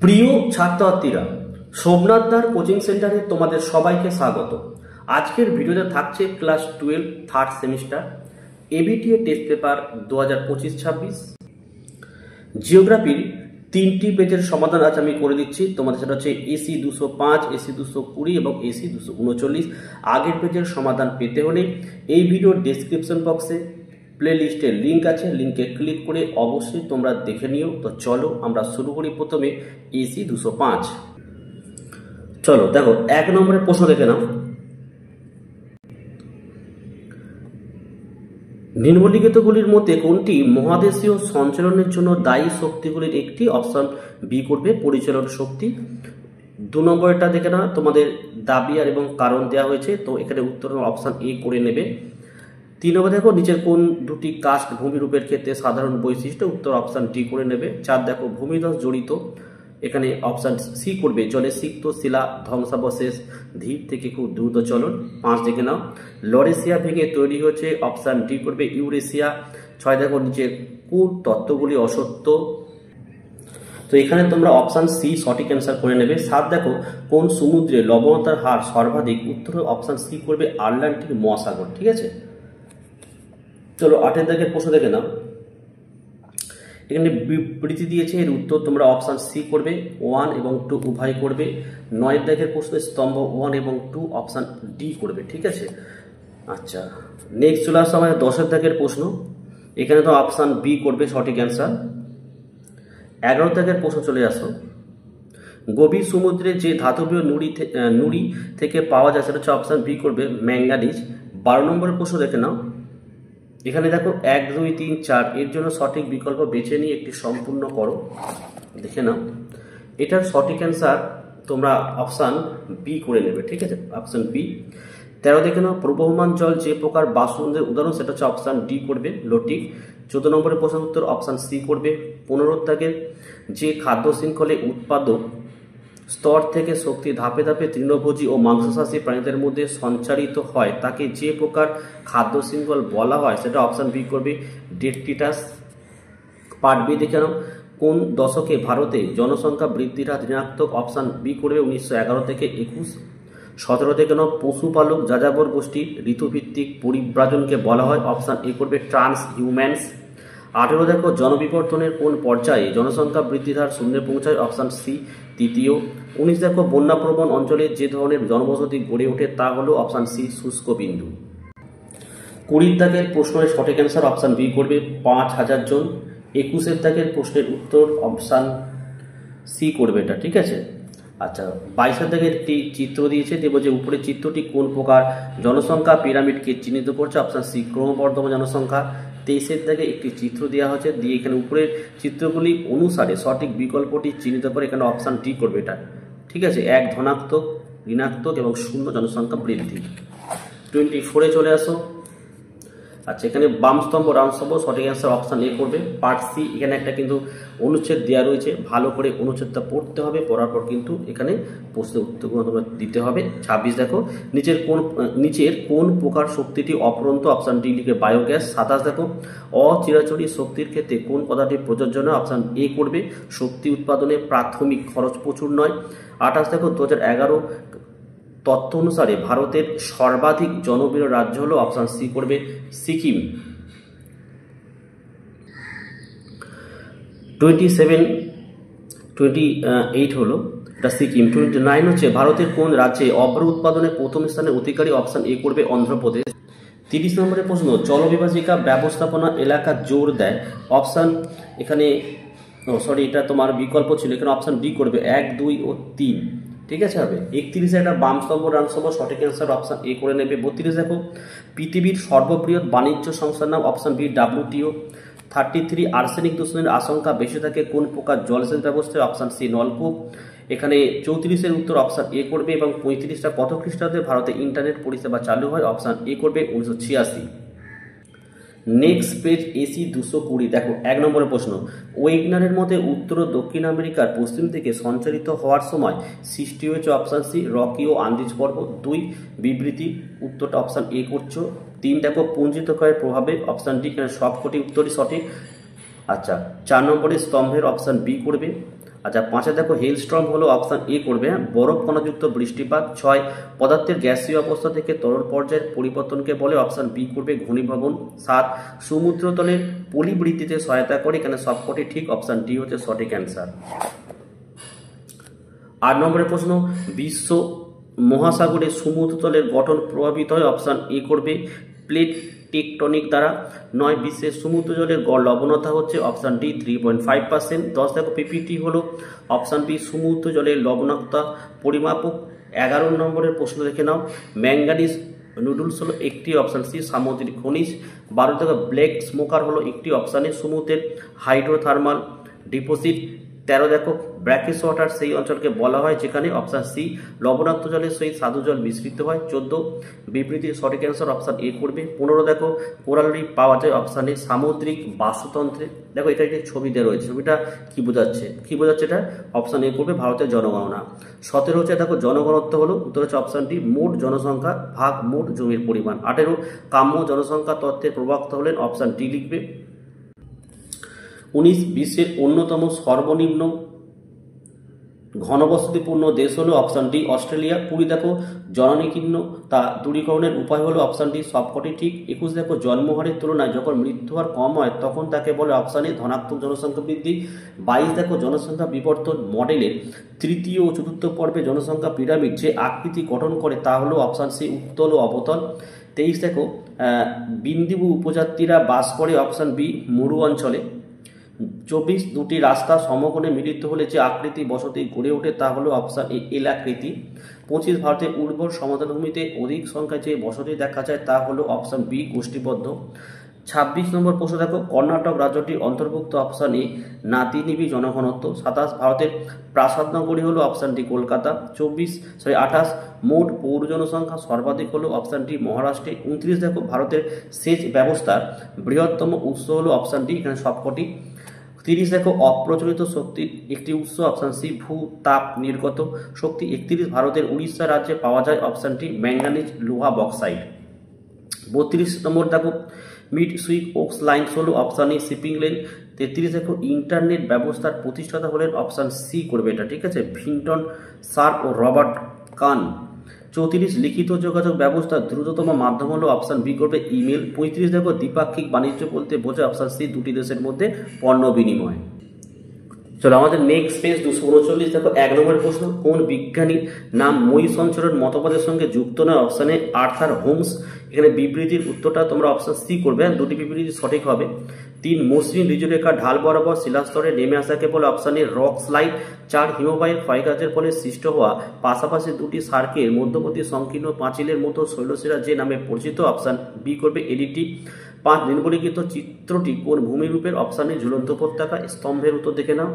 প্রিয় ছাত্রছাত্রীরা, সোমনাথদার কোচিং সেন্টারে তোমাদের সবাইকে স্বাগত। আজকের ভিডিওতে থাকছে class 12 third semester ABTA test paper 2025-26 জিওগ্রাফির 3টি পেজের সমাধান আজ আমি করে দিচ্ছি তোমাদের। সেটা হচ্ছে এসি 205, এসি 220 এবং এসি 239। আগের পেজের সমাধান পেতে হলে এই ভিডিওর ডেসক্রিপশন বক্সে প্লে লিস্টের লিঙ্ক আছে, লিঙ্কে ক্লিক করে অবশ্যই তোমরা দেখে নিও। তো চলো আমরা শুরু করি প্রথমে এসি 205। চলো দেখো, 1 নম্বরের প্রশ্ন দেখে নাও। নিম্নলিখিতগুলির মধ্যে কোনটি মহাদেশীয় সঞ্চালনের জন্য দায়ী শক্তিগুলির একটি? অপশন বি করবে পরিচালন শক্তি। 2 নম্বরটা দেখে না, তোমাদের দাবি আর এবং কারণ দেওয়া হয়েছে, তো এখানে উত্তর অপশন এ করে নেবে। 3 নম্বর দেখো, নিচের কোন দুটি কাস্ট ভূমিরূপের ক্ষেত্রে সাধারণ বৈশিষ্ট্য? উত্তর অপশন ডি করে নেবে। 4 দেখো, ভূমিধস জড়িত, এখানে অপশন সি করবে জলে সিক্ত শিলা ধ্বংসাবশেষ ধীর থেকে খুব দ্রুত চলন। 5 দেখে নাও, লরেশিয়া ভেঙে তৈরি হয়েছে, অপশন ডি করবে ইউরেশিয়া। 6 দেখো, নিচে কোন তত্ত্বগুলি অসত্য? তো এখানে তোমরা অপশন সি সঠিক অ্যান্সার করে নেবে। 7 দেখো, কোন সমুদ্রে লবণতার হার সর্বাধিক? উত্তর অপশন সি করবে আটলান্টিক মহাসাগর। ঠিক আছে, চলো 8 দাগের প্রশ্ন দেখে নাও। এখানে বিবৃতি দিয়েছে, এর উত্তর তোমরা অপশন সি করবে, 1 এবং 2 উভয় করবে। 9 দাগের প্রশ্ন স্তম্ভ 1 এবং 2 অপশন ডি করবে। ঠিক আছে, আচ্ছা নেক্সট চলে আসো আমাদের 10 দাগের প্রশ্ন। এখানে তো অপশন বি করবে সঠিক অ্যান্সার। 11 দাগের প্রশ্ন চলে আসো। গভীর সমুদ্রে যে ধাতবীয় নুড়ি থেকে পাওয়া যায় সেটা হচ্ছে অপশন বি করবে ম্যাঙ্গানিজ। 12 নম্বরের প্রশ্ন দেখে নাও। এখানে দেখো 1, 2, 3, 4 এর জন্য সঠিক বিকল্প বেছে নিয়ে একটি সম্পূর্ণ করো। দেখে নাও, এটার সঠিক অ্যান্সার তোমরা অপশান বি করে নেবে। ঠিক আছে, অপশান বি। 13 দেখে নাও, প্রবহমান জল যে প্রকার বাষ্পীভবনের উদাহরণ? সেটা হচ্ছে অপশান ডি করবে লটিক। 14 নম্বরের প্রশ্ন উত্তর অপশান সি করবে 15 দাগের, যে খাদ্য শৃঙ্খলে উৎপাদক স্তর থেকে শক্তি ধাপে ধাপে তৃণভোজী ও মাংসাশী প্রাণীদের মধ্যে সঞ্চারিত হয় তাকে যে প্রকার খাদ্য শৃঙ্খল বলা হয়? সেটা অপশন বি করবে ডেট্রিটাস। পার্ট বি দেখে নাও, কোন দশকে ভারতে জনসংখ্যা বৃদ্ধির হার ঋণাত্মক? অপশন বি করবে 1911 থেকে 21। 17 দেখে নাও, পশুপালক যাযাবর গোষ্ঠী ঋতুভিত্তিক পরিব্রাজনকে বলা হয়? অপশন এ করবে ট্রান্স হিউম্যানস। 18 দেখো, জনবিবর্তনের কোন পর্যায়ে জনসংখ্যা বৃদ্ধির হার শূন্যে পৌঁছায়? অপশন সি তৃতীয়। 19 দেখো, বন্যাপ্রবণ অঞ্চলে যে ধরনের জনবসতি গড়ে ওঠে তা হলো? অপশন সি শুষ্ক বিন্দু। 20 দাগের প্রশ্নের সঠিক অ্যান্সার অপশন বি করবে 5000 জন। 21 দাগের প্রশ্নের উত্তর অপশন সি করবে এটা। ঠিক আছে, আচ্ছা 22 দাগের একটি চিত্র দিয়েছে, দেব যে উপরের চিত্রটি কোন প্রকার জনসংখ্যা পিরামিডকে চিহ্নিত করছে? অপশন সি ক্রমবর্ধমান জনসংখ্যা। 23 দাগে একটি চিত্র দেওয়া হয়েছে, দিয়ে এখানে উপরের চিত্রগুলি অনুসারে সঠিক বিকল্পটি চিহ্নিত করে, এখানে অপশন ডি করবে এটা। ঠিক আছে, 1 ধনাত্মক, ঋণাত্মক এবং 0 জনসংখ্যা বৃদ্ধি। 24 চলে আসো। আচ্ছা, এখানে বাম স্তম্ভ ডান স্তম্ভ সঠিক অ্যান্সার অপশন এ করবে। পার্ট সি, এখানে একটা কিন্তু অনুচ্ছেদ দেওয়া রয়েছে, ভালো করে অনুচ্ছেদটা পড়তে হবে, পড়ার পর কিন্তু এখানে প্রশ্নের উত্তরগুলো তোমরা দিতে হবে। 26 দেখো, নিচের কোন প্রকার শক্তিটি অপরন্ত? অপশন ডি লিখে বায়োগ্যাস। 27 দেখো, অচিরাচরি শক্তির ক্ষেত্রে কোন পদার্থটি প্রযোজ্য নয়? অপশন এ করবে শক্তি উৎপাদনে প্রাথমিক খরচ প্রচুর নয়। 28 দেখো, 2011 তথ্য অনুসারে ভারতের সর্বাধিক জনবহুল রাজ্য হলো? অপশন সি করবে সিকিম। 28 হলো এটা সিকিম। 29 হচ্ছে ভারতের কোন রাজ্যে অভ্র উৎপাদনে প্রথম স্থানের অধিকারী? অপশন এ করবে অন্ধ্রপ্রদেশ। 30 নম্বরের প্রশ্ন, জলবিভাজিকা ব্যবস্থাপনা এলাকা জোর দেয়? অপশন এখানে এটা তোমার বিকল্প ছিল, এখানে অপশন ডি করবে 1, 2 ও 3। ঠিক আছে, হবে 31 একটা বাম স্তম্ভ ডান স্তম্ভ সঠিক অ্যান্সার অপশন এ করে নেবে। 32 দেখো, পৃথিবীর সর্ববৃহৎ বাণিজ্য সংস্থার নাম? Option B WTO। 33 আর্সেনিক দূষণের আশঙ্কা বেশি থাকে কোন প্রকার জলসেচ ব্যবস্থায়? অপশন সি নলকূপ। এখানে 34 উত্তর অপশন এ করবে। এবং 35টা কত খ্রিস্টাব্দে ভারতে ইন্টারনেট পরিষেবা চালু হয়? অপশন এ করবে 1986। নেক্সট পেজ এসি 220 দেখো 1 নম্বরের প্রশ্ন, ওয়েগনারের মতে উত্তর ও দক্ষিণ আমেরিকার পশ্চিম থেকে সঞ্চারিত হওয়ার সময় সৃষ্টি হয়েছে? অপশন সি রকি ও আন্দিজ পর্বত। 2 বিবৃতি, উত্তরটা অপশন এ করছো। 3 দেখো, পুঞ্জিত ক্ষয়ের প্রভাবে? অপশন ডি, এখানে সবকটি উত্তরই সঠিক। আচ্ছা 4 নম্বরে স্তম্ভের? অপশন বি করবে। আচ্ছা 5 দেখো হেলস্টর্ম হলো অপশন এ করবে, বরফ কণাযুক্ত বৃষ্টিপাত। 6 পদার্থের গ্যাসীয় অবস্থা থেকে তরল পর্যায়ের পরিবর্তনকে বলে, অপশন বি করবে ঘনীভবন। 7 সমুদ্রতলের পরিবৃদ্ধিতে সহায়তা করে, এখানে সবকটি ঠিক, অপশন ডি হচ্ছে সঠিক অ্যান্সার। 8 নম্বরের প্রশ্ন, বিশ্ব মহাসাগরে সমুদ্রতলের গঠন প্রভাবিত হয়, অপশন এ করবে প্লেট টেকটনিক দ্বারা। 9 বিশ্বের সমুদ্র জলের গড় লবণতা হচ্ছে, অপশন ডি 3.5%। 10 দেখো পিপিটি হলো, অপশন বি সমুদ্র জলের লবণাক্ততা পরিমাপক। 11 নম্বরের প্রশ্ন দেখে নাও, ম্যাঙ্গানিজ নুডলস হলো একটি, অপশন সি সামুদ্রিক খনিজ। 12 দেখো ব্ল্যাক স্মোকার হলো একটি, অপশানে সমুদ্রের হাইড্রোথার্মাল ডিপোজিট। 13 দেখো ব্র্যাকিশ ওয়াটার সেই অঞ্চলকে বলা হয় যেখানে, অপশন সি লবণাক্ত জলের সহিত স্বাদু জল মিশ্রিত হয়। 14 বিবৃতির সঠিক অ্যান্সার, অপশন এ করবে। 15 দেখো কোরাল রিফ পাওয়া যায়, অপশন এ সামুদ্রিক বাস্তুতন্ত্রে। দেখো এটা একটি ছবি দেওয়া রয়েছে, ছবিটা কি বোঝাচ্ছে, এটা অপশন এ করবে ভারতের জনগণনা। 17 হচ্ছে দেখো জনঘনত্ব হলো, উত্তর হচ্ছে অপশন ডি মোট জনসংখ্যা ভাগ মোট জমির পরিমাণ। 18 কাম্য জনসংখ্যা তত্ত্বের প্রবক্তা হলেন, অপশন ডি লিখবে। 19 বিশ্বের অন্যতম সর্বনিম্ন ঘনবসতিপূর্ণ দেশ হলো, অপশন ডি অস্ট্রেলিয়া। 20 দেখো জননীকীর্ণ তা দূরীকরণের উপায় হলো, অপশন ডি সবকটি ঠিক। 21 দেখো জন্মহারের তুলনায় যখন মৃত্যু হার কম হয় তখন তাকে বলে, অপশন এ ধনাত্মক জনসংখ্যা বৃদ্ধি। 22 দেখো জনসংখ্যা বিবর্তন মডেলের তৃতীয় ও চতুর্থ পর্বে জনসংখ্যা পিরামিড যে আকৃতি গঠন করে তা হলো, অপশন সি উত্তল ও অবতল। 23 দেখো বিন্দিবু উপজাতিরা বাস করে, অপশন বি মরু অঞ্চলে। 24 দুটি রাস্তা সমকোণে মিলিত হলে যে আকৃতি বসতি গড়ে ওঠে তা হলো, অপশন এ এল আকৃতি। 25 ভারতের উর্বর সমতল ভূমিতে অধিক সংখ্যায় যে বসতি দেখা যায় তা হলো, অপশন বি গোষ্ঠীবদ্ধ। 26 নম্বর প্রশ্ন দেখো কর্ণাটক রাজ্যটি অন্তর্ভুক্ত, অপশন এ নাতিনিবি জনঘনত্ব। 27 ভারতের প্রাসাদ নগরী হলো, অপশন ডি কলকাতা। 28 মোট পৌর জনসংখ্যা সর্বাধিক হলো, অপশন ডি মহারাষ্ট্রে। 29 দেখো ভারতের সেচ ব্যবস্থার বৃহত্তম উৎস হলো, অপশন ডি এখানে সবকটি। 30 দেখো অপ্রচলিত শক্তির একটি উৎস, অপশন সি ভূ তাপ নির্গত শক্তি। 31 ভারতের উড়িষ্যা রাজ্যে পাওয়া যায়, অপশন ডি ম্যাঙ্গানিজ লোহা বক্সাইড। 32 নম্বর দেখো মিড সুইক ওক্স লাইন্স হলো, অপশন এ শিপিং লেন। 33 দেখো ইন্টারনেট ব্যবস্থার প্রতিষ্ঠাতা হলেন, অপশন সি করবে এটা, ঠিক আছে, ভিন্টন সার ও রবার্ট কান। 34 লিখিত যোগাযোগ ব্যবস্থার দ্রুততম মাধ্যম হলো, অপশন বি করবে ইমেল। 35 দেখো দ্বিপাক্ষিক বাণিজ্য বলতে বোঝায়, অপশন সি দুটি দেশের মধ্যে পণ্য বিনিময়। চলো আমাদের নেক্সট পেজ 239 দেখো 1 নম্বরের প্রশ্ন, কোন বিজ্ঞানীর নাম মই সঞ্চরণ মতবাদের সঙ্গে যুক্ত নয়, অপশনে আর্থার হোমস। এখানে বিবৃতির উত্তরটা তোমরা অপশন সি করবে, দুটি বিবৃতি সঠিক হবে। 3 মসৃণ ঋজুরেখা ঢাল বরাবর শিলাস্তরে নেমে আসাকে বলে, অপশন এ রক স্লাইড। 4 হিমবাহের ক্ষয়কাজের ফলে সৃষ্ট হওয়া পাশাপাশি দুটি সার্কের মধ্যবর্তী সংকীর্ণ পাঁচিলের মতো শৈলশিরা যে নামে পরিচিত, অপশন বি করবে এডিটি। 5 নিম্নলিখিত চিত্রটি কোন ভূমিরূপের, অপশন এ ঝুলন্ত উপত্যকা স্তম্ভের। উত্তর দেখে নাও,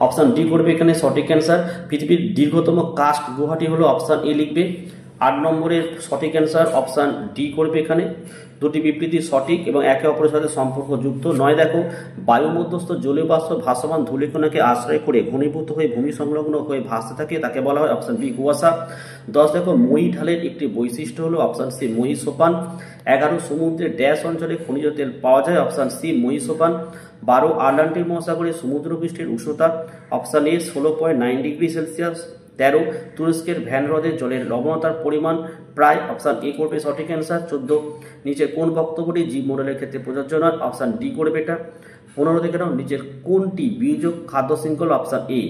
অপশন ডি করবে এখানে সঠিক অ্যান্সার। পৃথিবীর দীর্ঘতম কাস্ট গুহাটি হলো, অপশন এ লিখবে। 8 নম্বরের সঠিক অ্যান্সার অপশন ডি করবে এখানে। দুটি বিবৃতি সঠিক এবং একে অপরের সাথে সম্পর্কযুক্ত। 9 দেখো বায়ুমধ্যস্থ জলীয় বাষ্প ভাসমান ধূলিকণাকে আশ্রয় করে ঘনীভূত হয়ে ভূমি সংলগ্ন হয়ে ভাসতে থাকে, তাকে বলা হয়, অপশন বি কুয়াশা। 10 দেখো মই ঢালের একটি বৈশিষ্ট্য হলো, অপশন সি মহী সোপান। 11 সমুদ্রের ড্যাশ অঞ্চলে খনিজ তেল পাওয়া যায়, অপশন সি মহী সোপান। 12 আটলান্টিক মহাসাগরে সমুদ্রপৃষ্ঠের উষ্ণতা, অপশন এ 16.9 ডিগ্রি সেলসিয়াস। 13 তুরস্কের ভ্যান হ্রদের জলের লবণতার পরিমাণ প্রায়, অপশন এ করবে সঠিক অ্যান্সার। 14 নিচের কোন বক্তব্যটি জীব মডেলের ক্ষেত্রে প্রযোজ্য নয়, অপশন ডি করবে এটা। 15 দেখে নাও নিচের কোনটি বীজক খাদ্য শৃঙ্খল, অপশন এ।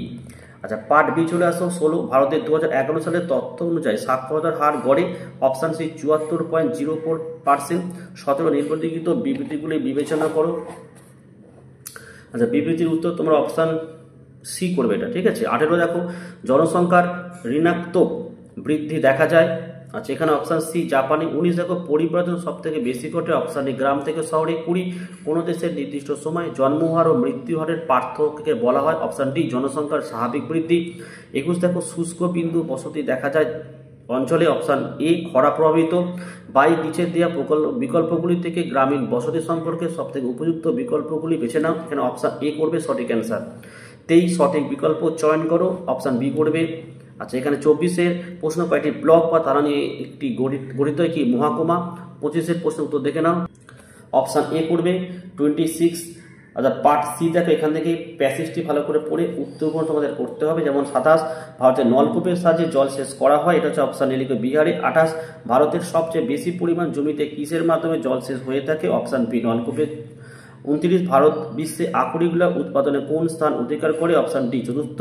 আচ্ছা পার্ট বি চলে আসো। 16 ভারতের 2011 সালের তথ্য অনুযায়ী সাক্ষরতার হার গড়ে, অপশন সি 74.04%। 17 নিম্নলিখিত বিবৃতিগুলি বিবেচনা করো। আচ্ছা বিবৃতির উত্তর তোমরা অপশন সি করবে এটা, ঠিক আছে। 18 দেখো জনসংখ্যার ঋণাত্মক বৃদ্ধি দেখা যায়, আচ্ছা এখানে অপশন সি জাপানে। 19 দেখো পরিবর্তন সব থেকে বেশি ঘটে, অপশন এ গ্রাম থেকে শহরে। 20 কোনো দেশের নির্দিষ্ট সময় জন্মহার ও মৃত্যু হারের পার্থক্যকে বলা হয়, অপশন ডি জনসংখ্যার স্বাভাবিক বৃদ্ধি। 21 দেখো শুষ্ক বিন্দু বসতি দেখা যায় অঞ্চলে, অপশন এ খরা প্রভাবিত। 22 নিচের দেওয়া বিকল্পগুলি থেকে গ্রামীণ বসতি সম্পর্কে সবথেকে উপযুক্ত বিকল্পগুলি বেছে নাও, এখানে অপশন এ করবে সঠিক অ্যান্সার। 23 সঠিক বিকল্প চয়ন করো, অপশন বি করবে। আচ্ছা এখানে 24-এর প্রশ্ন কয়েকটি ব্লক বা তারা নিয়ে একটি গঠিত কি মহাকুমা। 25-এর প্রশ্ন উত্তর দেখে নাও, অপশন এ করবে। 26 অর্থাৎ পার্ট সি দেখো, এখান থেকে প্যাসেজটি ভালো করে পড়ে উত্তরগুলো তোমাদের করতে হবে। যেমন 27 ভারতের নলকূপের সাহায্যে জল সেচ করা হয়, এটা হচ্ছে অপশান এ লিখবে বিহারে। 28 ভারতের সবচেয়ে বেশি পরিমাণ জমিতে কিসের মাধ্যমে জল সেচ হয়ে থাকে, অপশান বি নলকূপে। 29 ভারত বিশ্বে আকরিকগুলা উৎপাদনে কোন স্থান অধিকার করে, অপশান ডি চতুর্থ।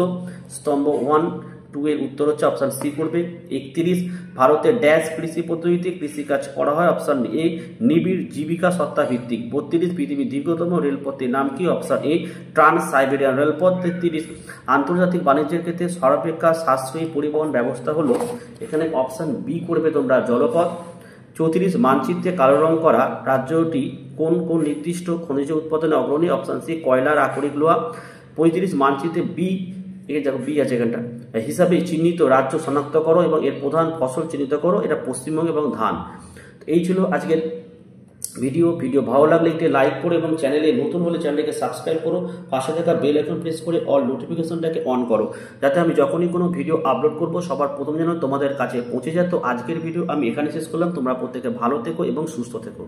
স্তম্ভ 1, 2 এর উত্তর হচ্ছে অপশান সি করবে। 31 ভারতের ড্যাশ কৃষি পদ্ধতিতে কৃষিকাজ করা হয়, অপশান এ নিবিড় জীবিকা সত্তা ভিত্তিক। 32 পৃথিবীর দীর্ঘতম রেলপথটির নাম কি, অপশান এ ট্রান্স সাইবেরিয়ান রেলপথ। 33 আন্তর্জাতিক বাণিজ্যের ক্ষেত্রে সর্বাপেক্ষা সাশ্রয়ী পরিবহন ব্যবস্থা হলো, এখানে অপশান বি করবে তোমরা জলপথ। 34 মানচিত্রে কালো রং করা রাজ্যটি কোন কোন নির্দিষ্ট খনিজ উৎপাদনে অগ্রণী, অপশান সি কয়লার আকরিক লোহা। 35 মানচিত্রে বি, এই দেখো বি আছে এখানটা, হিসাবে চিহ্নিত রাজ্য শনাক্ত করো এবং এর প্রধান ফসল চিহ্নিত করো, এটা পশ্চিমবঙ্গ এবং ধান। এই ছিল আজকের ভিডিও ভালো লাগলে একটি লাইক করো এবং চ্যানেলে নতুন হলে চ্যানেলকে সাবস্ক্রাইব করো, পাশে থাকা বেল আইকন প্রেস করে অল নোটিফিকেশনটাকে অন করো, যাতে আমি যখনই কোনো ভিডিও আপলোড করব সবার প্রথম যেন তোমাদের কাছে পৌঁছে যায়। তো আজকের ভিডিও আমি এখানে শেষ করলাম, তোমরা প্রত্যেকে ভালো থেকো এবং সুস্থ থেকো।